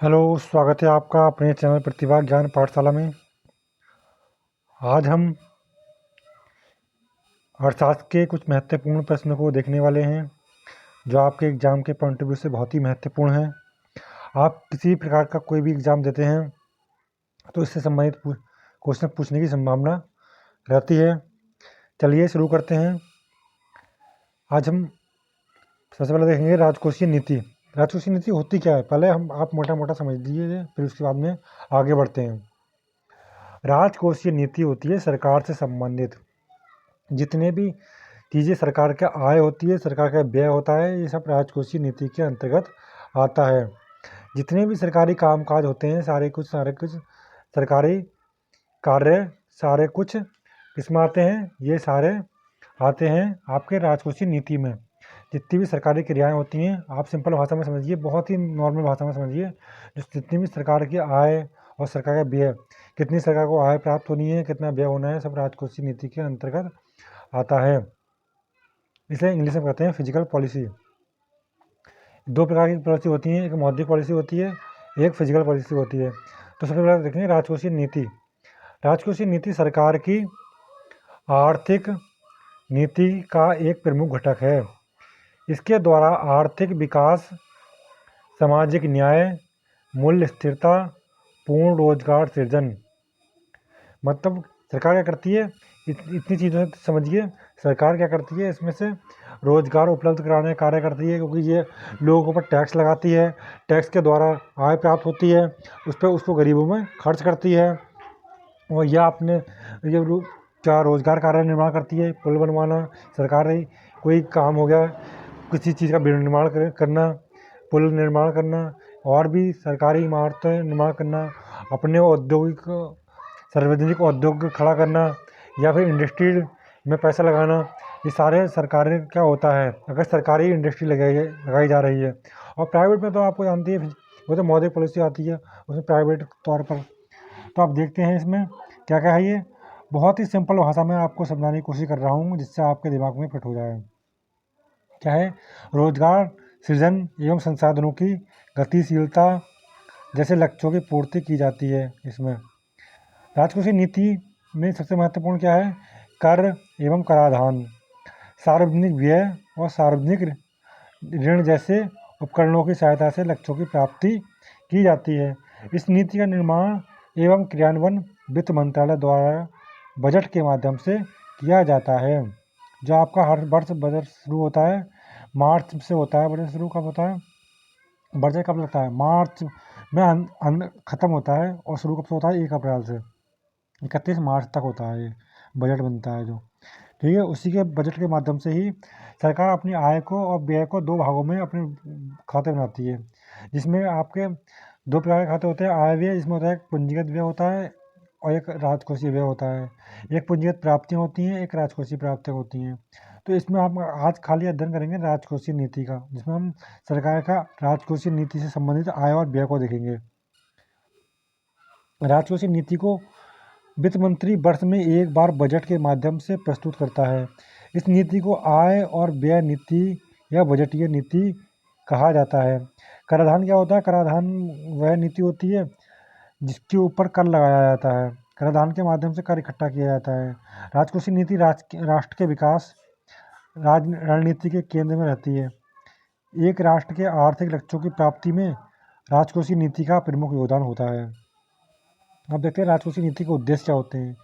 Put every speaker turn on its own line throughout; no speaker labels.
Hello, स्वागत है आपका अपने चैनल प्रतिभा ज्ञान पाठशाला में। आज हम अर्थशास्त्र के कुछ महत्वपूर्ण प्रश्नों को देखने वाले हैं जो आपके एग्ज़ाम के पॉइंट ऑफ व्यू से बहुत ही महत्वपूर्ण हैं। आप किसी प्रकार का कोई भी एग्ज़ाम देते हैं तो इससे संबंधित क्वेश्चन पूछने की संभावना रहती है। चलिए शुरू करते हैं। आज हम सबसे पहले देखेंगे राजकोषीय नीति। राजकोषीय नीति होती क्या है, पहले आप मोटा मोटा समझ लीजिए, फिर उसके बाद में आगे बढ़ते हैं। राजकोषीय नीति होती है सरकार से संबंधित जितने भी चीज़ें सरकार का आय होती है, सरकार का व्यय होता है, ये सब राजकोषीय नीति के अंतर्गत आता है। जितने भी सरकारी कामकाज होते हैं सारे कुछ सरकारी कार्य सारे कुछ किसमें आते हैं, ये सारे आते हैं आपके राजकोषीय नीति में। जितनी भी सरकारी क्रियाएं होती हैं आप सिंपल भाषा में समझिए, बहुत ही नॉर्मल भाषा में समझिए। जितनी भी सरकार की आय और सरकार का व्यय, कितनी सरकार को आय प्राप्त होनी है, कितना व्यय होना है, सब राजकोषीय नीति के अंतर्गत आता है। इसे इंग्लिश में कहते हैं फिजिकल पॉलिसी। दो प्रकार की पॉलिसी होती हैं, एक मौद्रिक पॉलिसी होती है, एक फिजिकल पॉलिसी होती है। तो सबसे पहले देखेंगे राजकोषीय नीति। राजकोषीय नीति सरकार की आर्थिक नीति का एक प्रमुख घटक है। इसके द्वारा आर्थिक विकास, सामाजिक न्याय, मूल्य स्थिरता, पूर्ण रोजगार सृजन, मतलब सरकार क्या करती है, इतनी चीज़ों से समझिए। सरकार क्या करती है, इसमें से रोजगार उपलब्ध कराने का कार्य करती है, क्योंकि ये लोगों के ऊपर टैक्स लगाती है, टैक्स के द्वारा आय प्राप्त होती है, उस पर उसको गरीबों में खर्च करती है। और यह अपने ये क्या रोजगार कार्य निर्माण करती है, पुल बनवाना, सरकार कोई काम हो गया, किसी चीज़ का निर्माण करना, पुल निर्माण करना, और भी सरकारी इमारतें निर्माण करना, अपने औद्योगिक सार्वजनिक उद्योग खड़ा करना, या फिर इंडस्ट्री में पैसा लगाना, ये सारे सरकारी क्या होता है अगर सरकारी इंडस्ट्री लगाई जा रही है। और प्राइवेट में तो आपको जानती है वो तो मौद्रिक पॉलिसी आती है, उसमें प्राइवेट तौर पर। तो आप देखते हैं इसमें क्या क्या है। ये बहुत ही सिंपल भाषा में आपको समझाने की कोशिश कर रहा हूँ जिससे आपके दिमाग में फिट हो जाए। क्या है, रोजगार सृजन एवं संसाधनों की गतिशीलता जैसे लक्ष्यों की पूर्ति की जाती है। इसमें राजकोषीय नीति में सबसे महत्वपूर्ण क्या है, कर एवं कराधान, सार्वजनिक व्यय और सार्वजनिक ऋण जैसे उपकरणों की सहायता से लक्ष्यों की प्राप्ति की जाती है। इस नीति का निर्माण एवं क्रियान्वयन वित्त मंत्रालय द्वारा बजट के माध्यम से किया जाता है। जो आपका हर वर्ष बजट शुरू होता है, मार्च से होता है। बजट शुरू कब होता है, बजट कब लगता है, मार्च में ख़त्म होता है, और शुरू कब से होता है, 1 अप्रैल से 31 मार्च तक होता है ये बजट बनता है जो, ठीक है। उसी के बजट के माध्यम से ही सरकार अपनी आय को और व्यय को 2 भागों में अपने खाते बनाती है, जिसमें आपके 2 प्रकार के खाते होते हैं। आय व्यय, जिसमें होता है एक पूंजीगत व्यय होता है और एक राजकोषीय व्यय होता है। एक पूंजीगत प्राप्तियाँ होती हैं, एक राजकोषीय प्राप्तियाँ होती हैं। तो इसमें हम आज खाली अध्ययन करेंगे राजकोषीय नीति का, जिसमें हम सरकार का राजकोषीय नीति से संबंधित आय और व्यय को देखेंगे। राजकोषीय नीति को वित्त मंत्री वर्ष में एक बार बजट के माध्यम से प्रस्तुत करता है। इस नीति को आय और व्यय नीति या बजटीय नीति कहा जाता है। कराधान क्या होता है, कराधान वह नीति होती है जिसके ऊपर कर लगाया जाता है। कराधान के माध्यम से कर इकट्ठा किया जाता है। राजकोषीय नीति राष्ट्र के विकास रणनीति के केंद्र में रहती है। एक राष्ट्र के आर्थिक लक्ष्यों की प्राप्ति में राजकोषीय नीति का प्रमुख योगदान होता है। अब देखते हैं राजकोषीय नीति के उद्देश्य क्या होते हैं।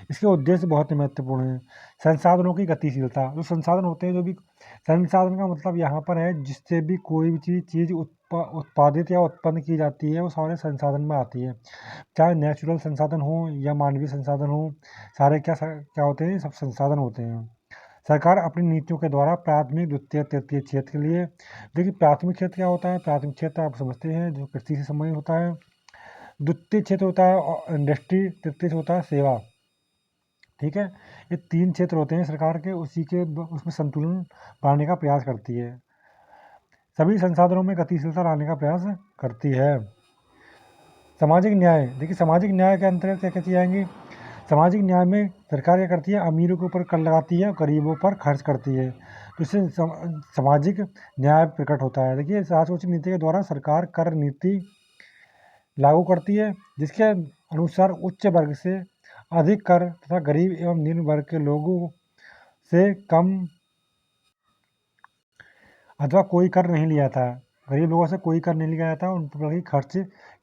इसके उद्देश्य बहुत ही महत्वपूर्ण हैं। संसाधनों की गतिशीलता, जो संसाधन होते हैं, जो भी संसाधन का मतलब यहाँ पर है जिससे भी कोई भी चीज़ उत्पादित या उत्पन्न की जाती है वो सारे संसाधन में आती है, चाहे नेचुरल संसाधन हो या मानवीय संसाधन हो, सारे क्या होते हैं, सब संसाधन होते हैं। सरकार अपनी नीतियों के द्वारा प्राथमिक, द्वितीय, तृतीय क्षेत्र के लिए, देखिए प्राथमिक क्षेत्र क्या होता है, प्राथमिक क्षेत्र आप समझते हैं जो कृषि से संबंधित होता है। द्वितीय क्षेत्र होता है इंडस्ट्री, तृतीय क्षेत्र होता है सेवा, ठीक है। ये 3 क्षेत्र होते हैं सरकार के, उसी के उसमें संतुलन पाने का प्रयास करती है, सभी संसाधनों में गतिशीलता लाने का प्रयास करती है। सामाजिक न्याय, देखिए सामाजिक न्याय के अंतर्गत क्या क्या चीज़ें आएंगी। सामाजिक न्याय में सरकार क्या करती है, अमीरों के ऊपर कर लगाती है, गरीबों पर खर्च करती है, तो इससे सामाजिक न्याय प्रकट होता है। देखिए राजकोषीय नीति के द्वारा सरकार कर नीति लागू करती है, जिसके अनुसार उच्च वर्ग से अधिक कर तथा गरीब एवं निम्न वर्ग के लोगों से कम अथवा कोई कर नहीं लिया था। गरीब लोगों से कोई कर नहीं लिया जाता, उन पर खर्च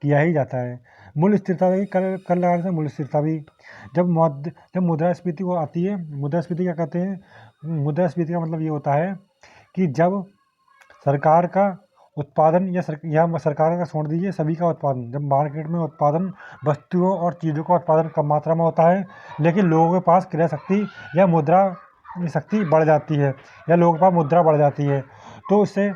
किया ही जाता है। मूल्य स्थिरता भी कर लगाने से मूल्य स्थिरता भी जब मुद्रास्फीति को आती है, मुद्रास्फीति क्या कहते हैं? मुद्रास्फीति का मतलब ये होता है कि जब सरकार का उत्पादन या सरकार का छोड़ दीजिए सभी का उत्पादन, जब मार्केट में उत्पादन वस्तुओं और चीज़ों का उत्पादन कम मात्रा में होता है, लेकिन लोगों के पास क्रय शक्ति या मुद्रा शक्ति बढ़ जाती है, या लोगों के पास मुद्रा बढ़ जाती है, तो उससे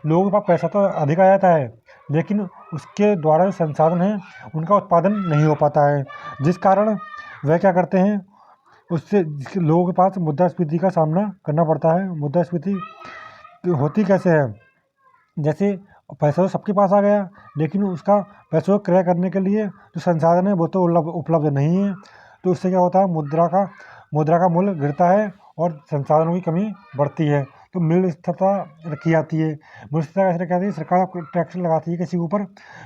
लोगों के पास पैसा तो अधिक आ जाता है, लेकिन उसके द्वारा जो संसाधन है उनका उत्पादन नहीं हो पाता है, जिस कारण वह क्या करते हैं, उससे लोगों के पास मुद्रास्फीति का सामना करना पड़ता है। मुद्रास्फीति होती कैसे है? जैसे पैसा तो सबके पास आ गया, लेकिन उसका पैसों को क्रय करने के लिए जो संसाधन है वो तो उपलब्ध नहीं है, तो उससे क्या होता है, मुद्रा का मूल्य गिरता है और संसाधनों की कमी बढ़ती है, तो मूल्य स्थिरता रखी जाती है। मूल्य स्थिरता कैसे रखी जाती है? सरकार टैक्स लगाती है किसी के ऊपर,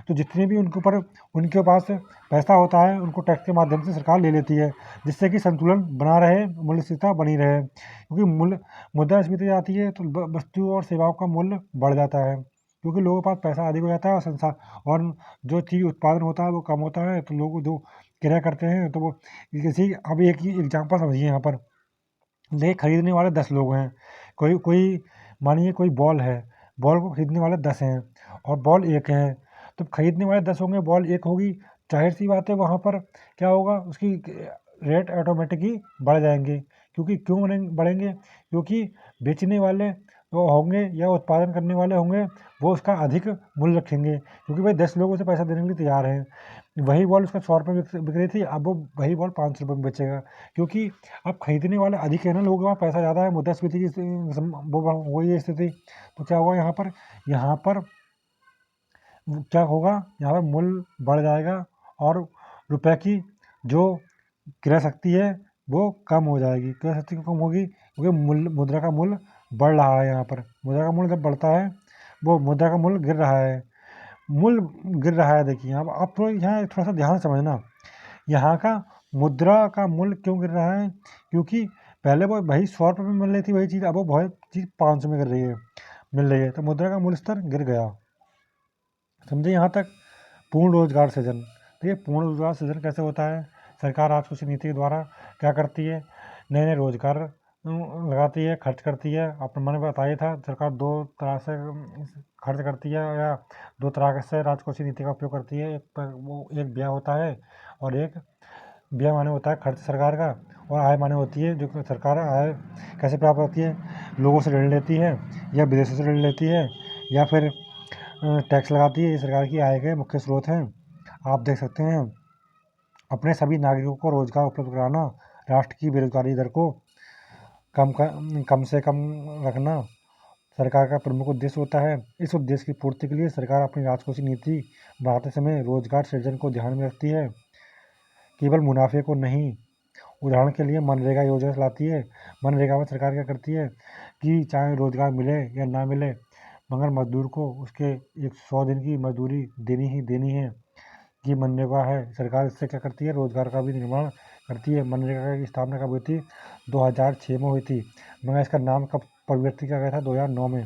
तो जितने भी उनके ऊपर उनके पास पैसा होता है उनको टैक्स के माध्यम से सरकार ले लेती है, जिससे कि संतुलन बना रहे, मूल्य स्थिरता बनी रहे। क्योंकि मुद्रास्फीति आती है तो वस्तुओं और सेवाओं का मूल्य बढ़ जाता है, क्योंकि लोगों के पास पैसा अधिक हो जाता है और जो चीज़ उत्पादन होता है वो कम होता है, तो लोग जो क्रय करते हैं तो वो किसी, अब एक ही एग्जाम्पल समझिए यहाँ पर, ले खरीदने वाले 10 लोग हैं, कोई कोई मानिए कोई बॉल है, बॉल को खरीदने वाले 10 हैं और बॉल एक है, तो खरीदने वाले 10 होंगे, बॉल एक होगी, जाहिर सी बात है वहाँ पर क्या होगा, उसकी रेट ऑटोमेटिक ही बढ़ जाएंगे। क्योंकि क्यों बढ़ेंगे? क्योंकि बेचने वाले जो होंगे या उत्पादन करने वाले होंगे वो उसका अधिक मूल्य रखेंगे, क्योंकि भाई 10 लोग उसे पैसा देने के लिए तैयार हैं। वही बॉल उसका 100 रुपये बिक रही थी, अब वो वही बॉल 500 रुपये में बेचेगा, क्योंकि अब खरीदने वाले अधिक है ना, लोगों के पास पैसा ज़्यादा है, मुद्रास्फीति की वही स्थिति। तो क्या हुआ यहाँ पर क्या होगा, यहाँ पर मूल्य बढ़ जाएगा और रुपए की जो क्रय शक्ति है वो कम हो जाएगी। क्रय शक्ति कम होगी क्योंकि मुद्रा का मूल्य बढ़ रहा है। यहाँ पर मुद्रा का मूल्य जब बढ़ता है, वो मुद्रा का मूल्य गिर रहा है, मूल्य गिर रहा है। देखिए आप थोड़ा सा ध्यान से समझना, यहाँ का मुद्रा का मूल्य क्यों गिर रहा है? क्योंकि पहले वो वही 100 रुपये में मिल रही थी वही चीज़, अब वो वही चीज़ 500 में मिल रही है, तो मुद्रा का मूल्य स्तर गिर गया। समझे यहाँ तक? पूर्ण रोजगार सृजन। देखिए पूर्ण रोजगार सृजन कैसे होता है? सरकार राजकोषीय नीति के द्वारा क्या करती है, नए नए रोजगार लगाती है, खर्च करती है। आपने मैंने बताया था, सरकार दो तरह से खर्च करती है, या दो तरह से राजकोषीय नीति का उपयोग करती है। एक व्यय होता है, और एक व्यय माने होता है खर्च सरकार का, और आय माने होती है जो सरकार आय कैसे प्राप्त होती है, लोगों से ऋण लेती है, या विदेशों से ऋण लेती है, या फिर टैक्स लगाती है। ये सरकार की आय के मुख्य स्रोत हैं। आप देख सकते हैं, अपने सभी नागरिकों को रोजगार उपलब्ध कराना, राष्ट्र की बेरोजगारी दर को कम से कम रखना सरकार का प्रमुख उद्देश्य होता है। इस उद्देश्य की पूर्ति के लिए सरकार अपनी राजकोषीय नीति बनाते समय रोजगार सृजन को ध्यान में रखती है, केवल मुनाफे को नहीं। उदाहरण के लिए मनरेगा योजना चलाती है। मनरेगा में सरकार क्या करती है कि चाहे रोजगार मिले या ना मिले, मगर मजदूर को उसके 100 दिन की मजदूरी देनी ही देनी है। ये मनरेगा है। सरकार इससे क्या करती है, रोजगार का भी निर्माण करती है। मनरेगा की स्थापना कब हुई थी? 2006 में हुई थी, मगर इसका नाम कब परिवर्तित किया गया था? 2009 में।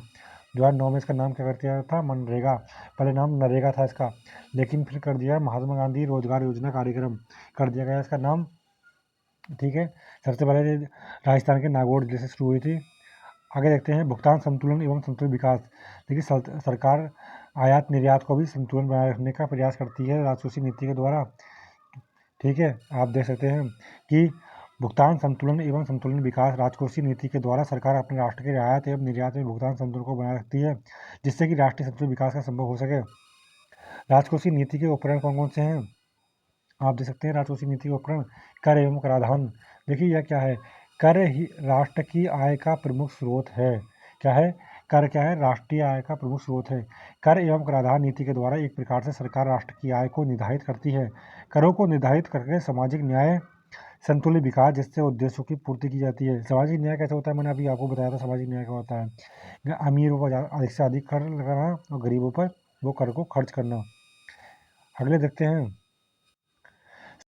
2009 में इसका नाम क्या कर दिया था? मनरेगा। पहले नाम नरेगा था इसका, लेकिन फिर कर दिया महात्मा गांधी रोजगार योजना कार्यक्रम कर दिया गया इसका नाम। ठीक है, सबसे पहले राजस्थान के नागौर जिले से शुरू हुई थी। आगे देखते हैं भुगतान संतुलन एवं संतुलित विकास। देखिए सरकार आयात निर्यात को भी संतुलन बनाए रखने का प्रयास करती है राजकोषीय नीति के द्वारा। ठीक है, आप देख सकते हैं कि भुगतान संतुलन एवं संतुलन विकास राजकोषीय नीति के द्वारा सरकार अपने राष्ट्र के आयात एवं निर्यात में भुगतान संतुलन को बनाए रखती है, जिससे कि राष्ट्रीय संतुलित विकास का संभव हो सके। राजकोषीय नीति के उपकरण कौन कौन से हैं? आप देख सकते हैं राजकोषीय नीति के उपकरण कर एवं कराधान। देखिए यह क्या है, कर ही राष्ट्र की आय का प्रमुख स्रोत है। क्या है? कर क्या है? राष्ट्रीय आय का प्रमुख स्रोत है। कर एवं कराधान नीति के द्वारा एक प्रकार से सरकार राष्ट्र की आय को निर्धारित करती है। करों को निर्धारित करके सामाजिक न्याय, संतुलित विकास जिससे उद्देश्यों की पूर्ति की जाती है। सामाजिक न्याय कैसे होता है? मैंने अभी आपको बताया था सामाजिक न्याय क्या होता है। अमीरों पर अधिक से अधिक कर लगाना और गरीबों पर वो कर को खर्च करना। अगले देखते हैं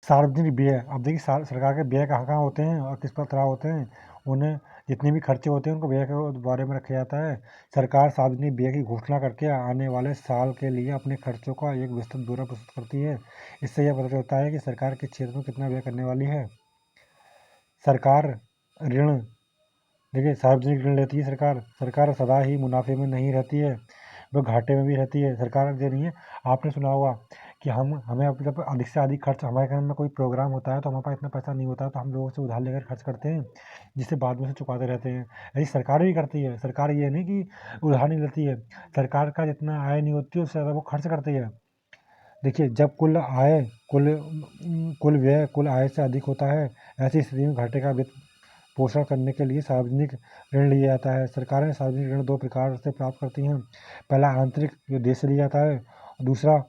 सार्वजनिक व्यय। अब देखिए सरकार के व्यय कहाँ कहाँ होते हैं और किस तरह होते हैं। उन्हें जितने भी खर्चे होते हैं उनको व्यय के बारे में रखा जाता है। सरकार सार्वजनिक व्यय की घोषणा करके आने वाले साल के लिए अपने खर्चों का एक विस्तृत ब्यौरा प्रस्तुत करती है। इससे यह पता चलता है कि सरकार किस क्षेत्र में कितना व्यय करने वाली है। सरकार ऋण, देखिए सार्वजनिक ऋण लेती है सरकार। सरकार सदा ही मुनाफे में नहीं रहती है, वो घाटे में भी रहती है। सरकार दे रही है, आपने सुना होगा कि हमें अब जब अधिक से अधिक खर्च, हमारे घर में कोई प्रोग्राम होता है तो हमारे पास इतना पैसा नहीं होता, तो हम लोगों से उधार लेकर खर्च करते हैं, जिससे बाद में से चुकाते रहते हैं। ऐसी सरकार भी करती है। सरकार ये नहीं कि उधार नहीं लेती है, सरकार का जितना आय नहीं होती उससे ज़्यादा वो खर्च करती है। देखिए जब कुल कुल व्यय कुल आय से अधिक होता है, ऐसी स्थिति में घाटे का वित्त पोषण करने के लिए सार्वजनिक ऋण लिया जाता है। सरकारें सार्वजनिक ऋण दो प्रकार से प्राप्त करती हैं। पहला आंतरिक, जो देश से लिया जाता है, और दूसरा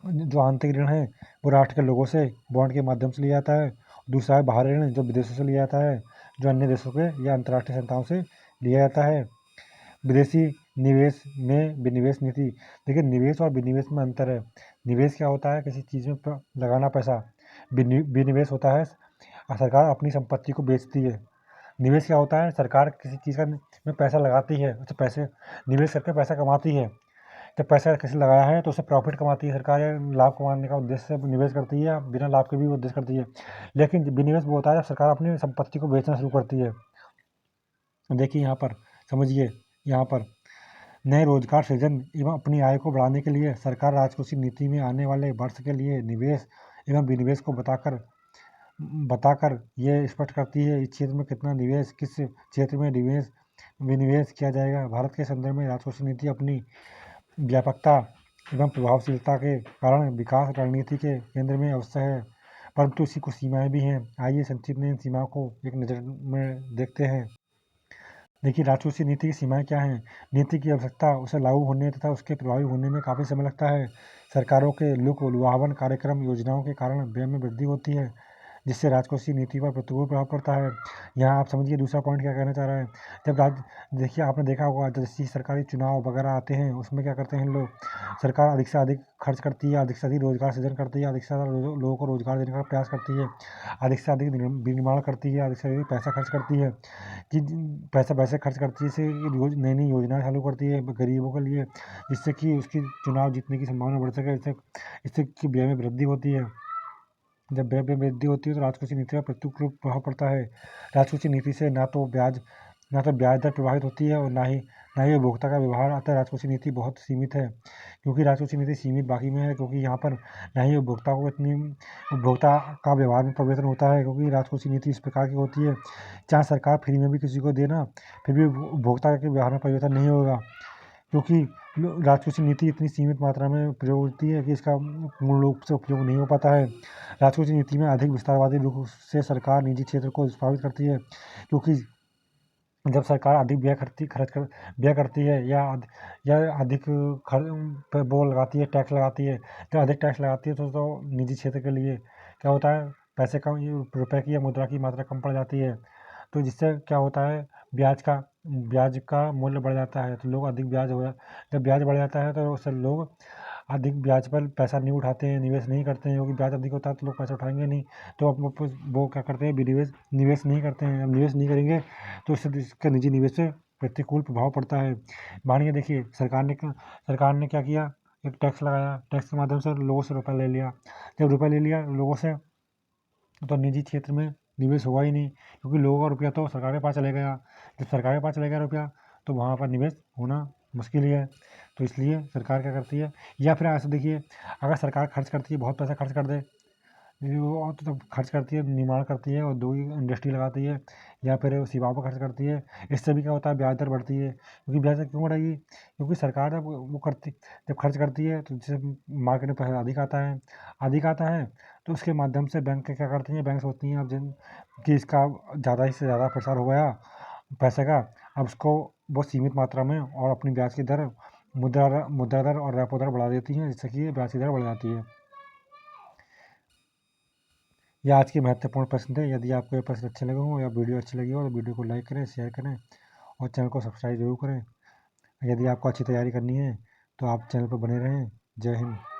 जो आंतरिक ऋण है वो राष्ट्र के लोगों से बॉन्ड के माध्यम से लिया जाता है। दूसरा है बाहरी ऋण, जो विदेशों से लिया जाता है, जो अन्य देशों के या अंतर्राष्ट्रीय संस्थाओं से लिया जाता है। विदेशी निवेश में विनिवेश नीति। देखिए निवेश और विनिवेश में अंतर है। निवेश क्या होता है, किसी चीज़ में लगाना पैसा। विनिवेश होता है सरकार अपनी संपत्ति को बेचती है। निवेश क्या होता है, सरकार किसी चीज़ का में पैसा लगाती है, उससे पैसे निवेश करके पैसा कमाती है। जब पैसा किसी लगाया है तो उससे प्रॉफिट कमाती है सरकार, या लाभ कमाने का उद्देश्य से निवेश करती है, या बिना लाभ के भी उद्देश्य करती है। लेकिन विनिवेश वो होता है जब सरकार अपनी संपत्ति को बेचना शुरू करती है। देखिए यहाँ पर समझिए, यहाँ पर नए रोजगार सृजन एवं अपनी आय को बढ़ाने के लिए सरकार राजकोषीय नीति में आने वाले वर्ष के लिए निवेश एवं विनिवेश को बताकर ये स्पष्ट करती है इस क्षेत्र में कितना निवेश, किस क्षेत्र में निवेश विनिवेश किया जाएगा। भारत के संदर्भ में राजकोषीय नीति अपनी व्यापकता एवं प्रभावशीलता के कारण विकास रणनीति के केंद्र में अवश्य है, परंतु इसकी कुछ सीमाएं भी हैं। आइए संक्षिप्त में इन सीमाओं को एक नज़र में देखते हैं। देखिए राजकोषीय नीति की सीमाएं क्या हैं। नीति की आवश्यकता, उसे लागू होने तथा उसके प्रभावी होने में काफ़ी समय लगता है। सरकारों के लुभावन कार्यक्रम योजनाओं के कारण व्यय में वृद्धि होती है, जिससे राजकोषीय नीति पर प्रतिकूल प्रभाव पड़ता है। यहाँ आप समझिए दूसरा पॉइंट क्या कहना चाह रहा है। जब देखिए आपने देखा होगा जैसे सरकारी चुनाव वगैरह आते हैं, उसमें क्या करते हैं लोग, सरकार अधिक से अधिक खर्च करती है, अधिक से अधिक रोजगार सृजन करती है, अधिक से ज़्यादा लोगों को रोजगार देने का प्रयास करती है, अधिक से अधिक विनिर्माण करती है, अधिक से अधिक पैसा खर्च करती है, कि पैसा वैसे खर्च करती है, इससे नई नई योजनाएं चालू करती है गरीबों के लिए, जिससे कि उसकी चुनाव जीतने की संभावना बढ़ सके। इससे इससे कि व्यय में वृद्धि होती है। जब व्यय में वृद्धि होती है तो राजकोषीय नीति पर प्रतिकूल प्रभाव पड़ता है। राजकोषीय नीति से ना तो ब्याज दर प्रभावित होती है और ना ही उपभोक्ता का व्यवहार। अतः राजकोषीय नीति बहुत सीमित है। क्योंकि राजकोषीय नीति सीमित बाकी में है, क्योंकि यहाँ पर ना ही उपभोक्ता का व्यवहार में परिवर्तन होता है, क्योंकि राजकोषीय नीति इस प्रकार की होती है, चाहे सरकार फ्री में भी किसी को देना, फिर भी उपभोक्ता के व्यवहार में परिवर्तन नहीं होगा, क्योंकि राजकोषीय नीति इतनी सीमित मात्रा में प्रयोग होती है कि इसका पूर्ण रूप से उपयोग नहीं हो पाता है। राजकोषीय नीति में अधिक विस्तारवादी रूप से सरकार निजी क्षेत्र को प्रभावित करती है, क्योंकि जब सरकार अधिक व्यय करती है या अधिक वो लगाती है, टैक्स लगाती है, जब अधिक टैक्स लगाती है तो निजी क्षेत्र के लिए क्या होता है, पैसे कम, रुपए की या मुद्रा की मात्रा कम पड़ जाती है। तो जिससे क्या होता है, ब्याज का मूल्य बढ़ जाता है, तो लोग अधिक ब्याज हो जा जब ब्याज बढ़ जाता है तो उससे लोग अधिक ब्याज पर पैसा नहीं उठाते हैं, निवेश नहीं करते हैं, क्योंकि ब्याज अधिक होता है तो लोग पैसा उठाएंगे नहीं। तो अब वो क्या करते हैं, निवेश नहीं करते हैं। अब निवेश नहीं करेंगे तो इसका निजी निवेश पे प्रतिकूल प्रभाव पड़ता है। मानिए देखिए सरकार ने क्या किया, एक टैक्स लगाया, टैक्स के माध्यम से लोगों से रुपया ले लिया। जब रुपया ले लिया लोगों से, तो निजी क्षेत्र में निवेश हुआ ही नहीं, क्योंकि लोगों का रुपया तो सरकार के पास चले गया। जब सरकार के पास चले गया रुपया, तो वहाँ पर निवेश होना मुश्किल ही है। तो इसलिए सरकार क्या करती है, या फिर ऐसे देखिए, अगर सरकार खर्च करती है, बहुत पैसा खर्च कर दे, वो तो तब खर्च करती है, निर्माण करती है और दो इंडस्ट्री लगाती है, या फिर सेवाओं पर खर्च करती है। इससे भी क्या होता है, ब्याज दर बढ़ती है। क्योंकि ब्याज दर क्यों बढ़ेगी, क्योंकि सरकार जब खर्च करती है तो जैसे मार्केट में पैसा अधिक आता है, तो उसके माध्यम से बैंक क्या करती हैं, बैंक सोचती हैं अब कि इसका ज़्यादा ही से ज़्यादा प्रसार हो गया पैसे का, अब उसको बहुत सीमित मात्रा में और अपनी ब्याज की दर, मुद्रा दर और रेपो दर बढ़ा देती हैं, जिससे कि ब्याज की दर बढ़ जाती है। यह आज के महत्वपूर्ण प्रश्न थे। यदि आपको ये प्रश्न अच्छे लगे हों या वीडियो अच्छी लगी हो तो वीडियो को लाइक करें, शेयर करें और चैनल को सब्सक्राइब जरूर करें। यदि आपको अच्छी तैयारी करनी है तो आप चैनल पर बने रहें। जय हिंद।